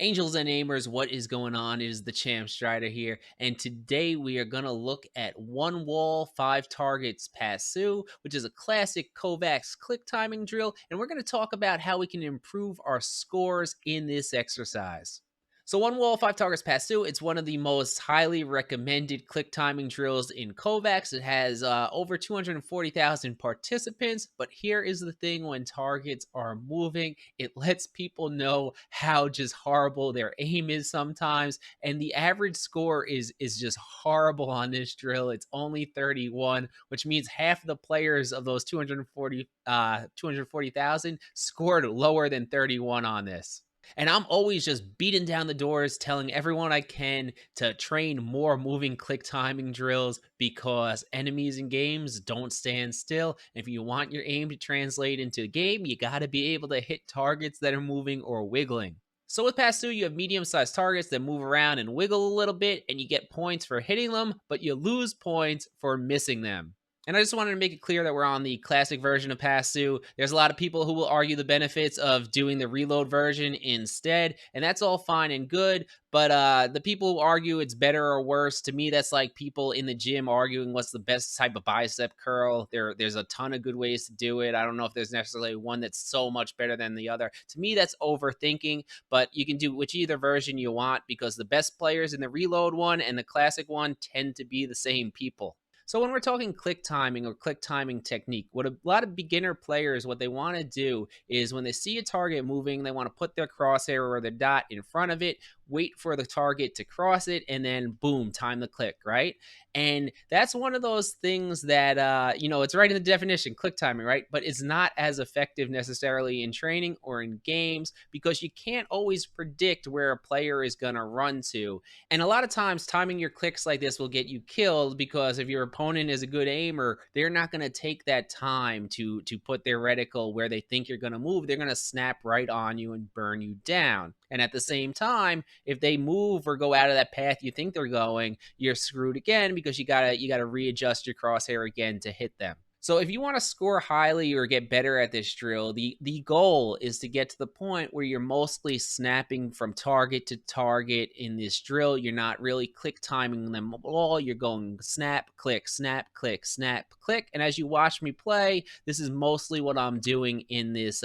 Angels and Aimers, what is going on? It is the Champ Strider here, and today we are going to look at one wall, five targets pasu, which is a classic kovaaks click timing drill, and we're going to talk about how we can improve our scores in this exercise. So one wall, five targets pasu, it's one of the most highly recommended click timing drills in kovaaks. It has over 240,000 participants, but here is the thing: when targets are moving, it lets people know how just horrible their aim is sometimes, and the average score is just horrible on this drill. It's only 31, which means half of the players of those 240,000 scored lower than 31 on this. And I'm always just beating down the doors, telling everyone I can to train more moving click timing drills because enemies in games don't stand still. If you want your aim to translate into the game, you got to be able to hit targets that are moving or wiggling. So with Pass 2, you have medium-sized targets that move around and wiggle a little bit, and you get points for hitting them, but you lose points for missing them. And I just wanted to make it clear that we're on the classic version of Pasu. There's a lot of people who will argue the benefits of doing the reload version instead, and that's all fine and good. But the people who argue it's better or worse, to me, that's like people in the gym arguing what's the best type of bicep curl. There's a ton of good ways to do it. I don't know if there's necessarily one that's so much better than the other. To me, that's overthinking, but you can do which either version you want because the best players in the reload one and the classic one tend to be the same people. So when we're talking click timing or click timing technique, what a lot of beginner players, what they want to do is when they see a target moving, they want to put their crosshair or their dot in front of it, wait for the target to cross it, and then boom, time the click, right? And that's one of those things that, it's right in the definition, click timing, right? But it's not as effective necessarily in training or in games because you can't always predict where a player is going to run to. And a lot of times, timing your clicks like this will get you killed because if your opponent is a good aimer, they're not going to take that time to put their reticle where they think you're going to move. They're going to snap right on you and burn you down. And at the same time, if they move or go out of that path you think they're going, you're screwed again because you gotta readjust your crosshair again to hit them. So if you want to score highly or get better at this drill, the goal is to get to the point where you're mostly snapping from target to target in this drill. You're not really click timing them at all. You're going snap, click, snap, click, snap, click. And as you watch me play, this is mostly what I'm doing in this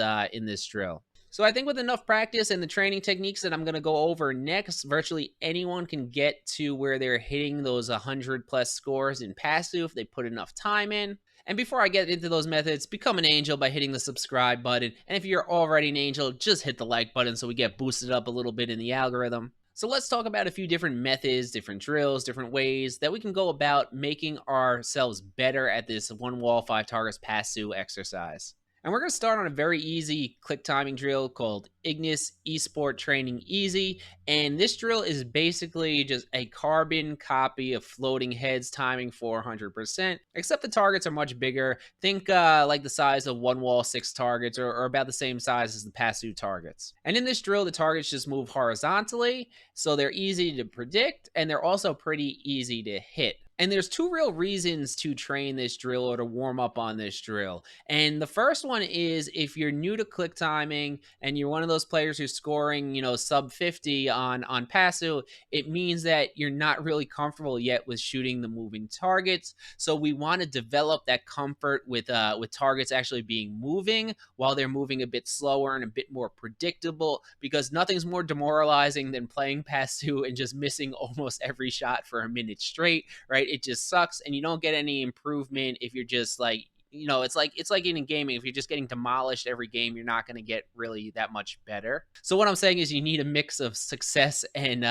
drill. So I think with enough practice and the training techniques that I'm going to go over next, virtually anyone can get to where they're hitting those 100 plus scores in passive if they put enough time in. And before I get into those methods, become an angel by hitting the subscribe button. And if you're already an angel, just hit the like button so we get boosted up a little bit in the algorithm. So let's talk about a few different methods, different drills, different ways that we can go about making ourselves better at this one wall, five targets passive exercise. And we're going to start on a very easy click timing drill called Ignis Esport Training Easy. And this drill is basically just a carbon copy of floating heads timing 400%, except the targets are much bigger. Think like the size of one wall, six targets, or about the same size as the pasu targets. And in this drill, the targets just move horizontally, so they're easy to predict, and they're also pretty easy to hit. And there's two real reasons to train this drill or to warm up on this drill. And the first one is if you're new to click timing and you're one of those players who's scoring, sub 50 on passive, it means that you're not really comfortable yet with shooting the moving targets. So we want to develop that comfort with targets actually being moving while they're moving a bit slower and a bit more predictable, because nothing's more demoralizing than playing passive and just missing almost every shot for a minute straight, right? It just sucks, and you don't get any improvement if you're just like, it's like in gaming. If you're just getting demolished every game, you're not going to get really that much better. So what I'm saying is you need a mix of success and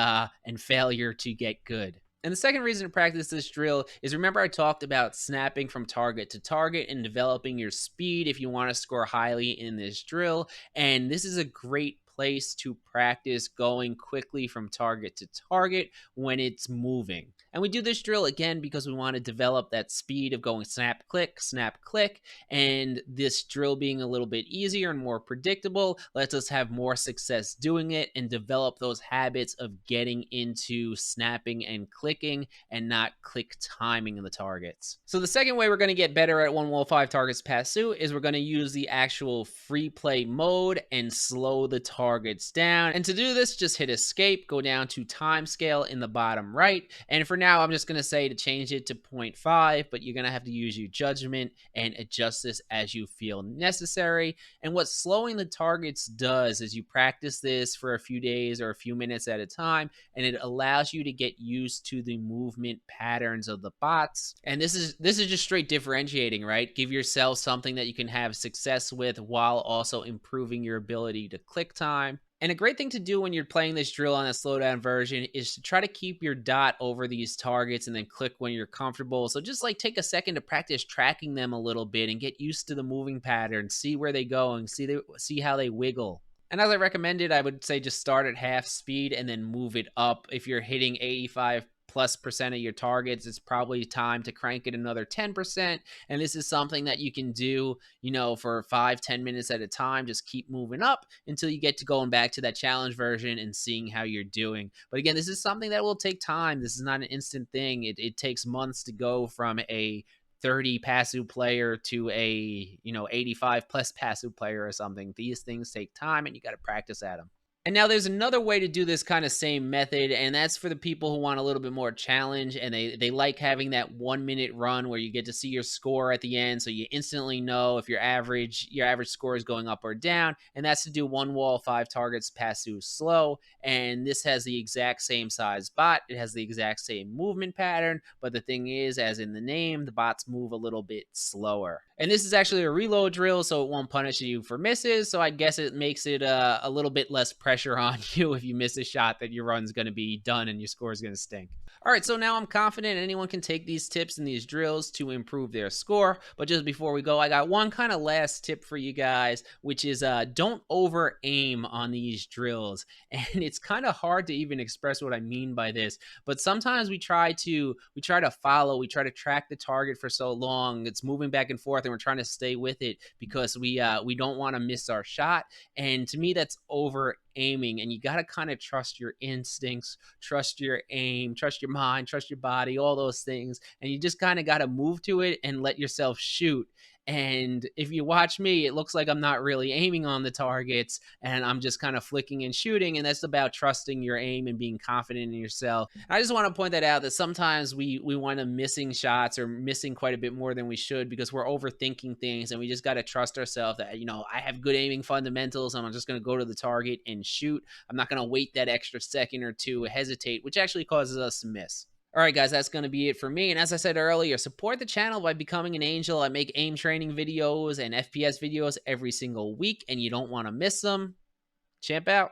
failure to get good. And the second reason to practice this drill is, remember I talked about snapping from target to target and developing your speed if you want to score highly in this drill. And this is a great place to practice going quickly from target to target when it's moving. And we do this drill again because we want to develop that speed of going snap, click, and this drill being a little bit easier and more predictable lets us have more success doing it and develop those habits of getting into snapping and clicking and not click timing the targets. So the second way we're going to get better at one wall five targets pass is we're going to use the actual free play mode and slow the target targets down. And to do this, just hit escape, go down to time scale in the bottom right. And for now, I'm just going to say to change it to 0.5, but you're going to have to use your judgment and adjust this as you feel necessary. And what slowing the targets does is you practice this for a few days or a few minutes at a time, and it allows you to get used to the movement patterns of the bots. And this is just straight differentiating, right? Give yourself something that you can have success with while also improving your ability to click time. And a great thing to do when you're playing this drill on a slowdown version is to try to keep your dot over these targets and then click when you're comfortable. So just like take a second to practice tracking them a little bit and get used to the moving pattern, see where they go and see how they wiggle. And as I recommended, I would say just start at half speed and then move it up. If you're hitting 85+% of your targets, it's probably time to crank it another 10%. And this is something that you can do, for 5-10 minutes at a time. Just keep moving up until you get to going back to that challenge version and seeing how you're doing. But again, this is something that will take time. This is not an instant thing. It takes months to go from a 30 pasu player to a 85 plus pasu player or something. These things take time and you got to practice at them. And now there's another way to do this kind of same method, and that's for the people who want a little bit more challenge, and they like having that 1 minute run where you get to see your score at the end, so you instantly know if your average score is going up or down. And that's to do 1 wall, 5 targets, pasu slow. And this has the exact same size bot. It has the exact same movement pattern, but the thing is, as in the name, the bots move a little bit slower. And this is actually a reload drill, so it won't punish you for misses. So I guess it makes it a little bit less pressure on you if you miss a shot that your run's going to be done and your score is going to stink. All right, so now I'm confident anyone can take these tips and these drills to improve their score. But just before we go, I got one kind of last tip for you guys, which is don't over aim on these drills. And it's kind of hard to even express what I mean by this, but sometimes we try to follow, we try to track the target for so long, it's moving back and forth, and we're trying to stay with it because we don't want to miss our shot. And to me, that's over aiming, and you got to kind of trust your instincts, trust your aim, trust your mind, trust your body, all those things. And you just kind of got to move to it and let yourself shoot. And if you watch me, it looks like I'm not really aiming on the targets and I'm just kind of flicking and shooting. And that's about trusting your aim and being confident in yourself. And I just want to point that out, that sometimes we wind up missing shots or missing quite a bit more than we should because we're overthinking things, and we just got to trust ourselves that, I have good aiming fundamentals and I'm just going to go to the target and shoot. I'm not going to wait that extra second or two, hesitate, which actually causes us to miss. All right, guys, that's going to be it for me. And as I said earlier, support the channel by becoming an angel. I make aim training videos and FPS videos every single week, and you don't want to miss them. Champ out.